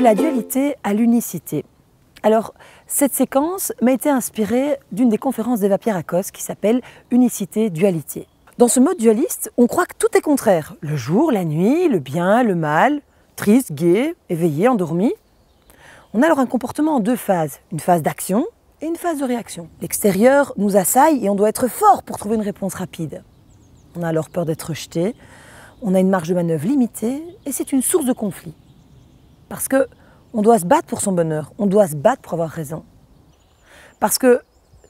la dualité à l'unicité. Alors, cette séquence m'a été inspirée d'une des conférences d'Eva Pierrakos qui s'appelle « Unicité, dualité ». Dans ce mode dualiste, on croit que tout est contraire. Le jour, la nuit, le bien, le mal, triste, gai, éveillé, endormi. On a alors un comportement en deux phases, une phase d'action et une phase de réaction. L'extérieur nous assaille et on doit être fort pour trouver une réponse rapide. On a alors peur d'être rejeté, on a une marge de manœuvre limitée et c'est une source de conflit. Parce qu'on doit se battre pour son bonheur, on doit se battre pour avoir raison. Parce que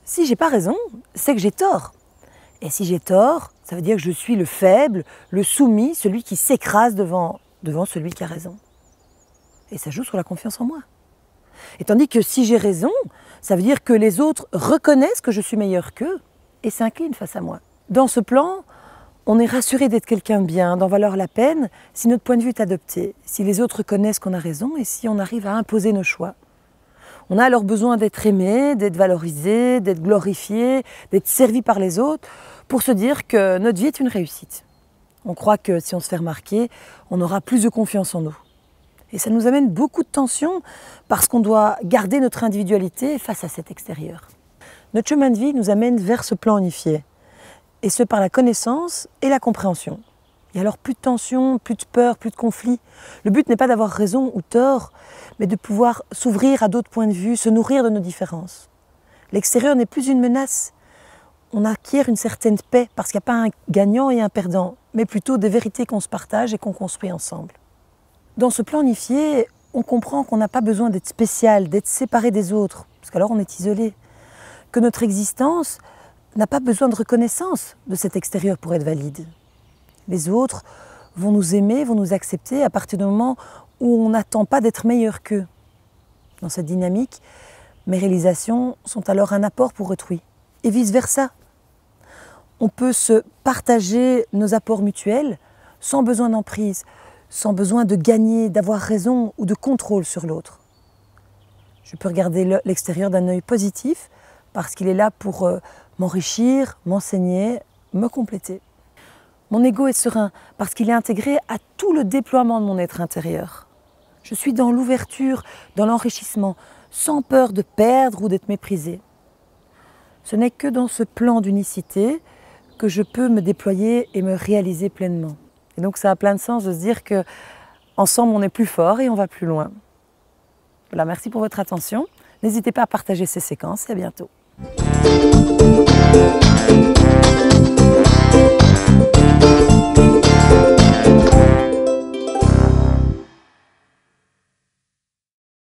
si j'ai pas raison, c'est que j'ai tort. Et si j'ai tort, ça veut dire que je suis le faible, le soumis, celui qui s'écrase devant celui qui a raison. Et ça joue sur la confiance en moi. Et tandis que si j'ai raison, ça veut dire que les autres reconnaissent que je suis meilleur qu'eux et s'inclinent face à moi. Dans ce plan, on est rassuré d'être quelqu'un de bien, d'en valoir la peine si notre point de vue est adopté, si les autres reconnaissent qu'on a raison et si on arrive à imposer nos choix. On a alors besoin d'être aimé, d'être valorisé, d'être glorifié, d'être servi par les autres pour se dire que notre vie est une réussite. On croit que si on se fait remarquer, on aura plus de confiance en nous. Et ça nous amène beaucoup de tension parce qu'on doit garder notre individualité face à cet extérieur. Notre chemin de vie nous amène vers ce plan unifié, et ce par la connaissance et la compréhension. Il y a alors plus de tension, plus de peur, plus de conflit. Le but n'est pas d'avoir raison ou tort, mais de pouvoir s'ouvrir à d'autres points de vue, se nourrir de nos différences. L'extérieur n'est plus une menace. On acquiert une certaine paix parce qu'il n'y a pas un gagnant et un perdant, mais plutôt des vérités qu'on se partage et qu'on construit ensemble. Dans ce plan unifié, on comprend qu'on n'a pas besoin d'être spécial, d'être séparé des autres, parce qu'alors on est isolé. Que notre existence n'a pas besoin de reconnaissance de cet extérieur pour être valide. Les autres vont nous aimer, vont nous accepter à partir du moment où on n'attend pas d'être meilleur qu'eux. Dans cette dynamique, mes réalisations sont alors un apport pour autrui, et vice-versa. On peut se partager nos apports mutuels sans besoin d'emprise, sans besoin de gagner, d'avoir raison ou de contrôle sur l'autre. Je peux regarder l'extérieur d'un œil positif parce qu'il est là pour m'enrichir, m'enseigner, me compléter. Mon ego est serein parce qu'il est intégré à tout le déploiement de mon être intérieur. Je suis dans l'ouverture, dans l'enrichissement, sans peur de perdre ou d'être méprisé. Ce n'est que dans ce plan d'unicité que je peux me déployer et me réaliser pleinement. Et donc ça a plein de sens de se dire qu'ensemble on est plus fort et on va plus loin. Voilà, merci pour votre attention. N'hésitez pas à partager ces séquences et à bientôt.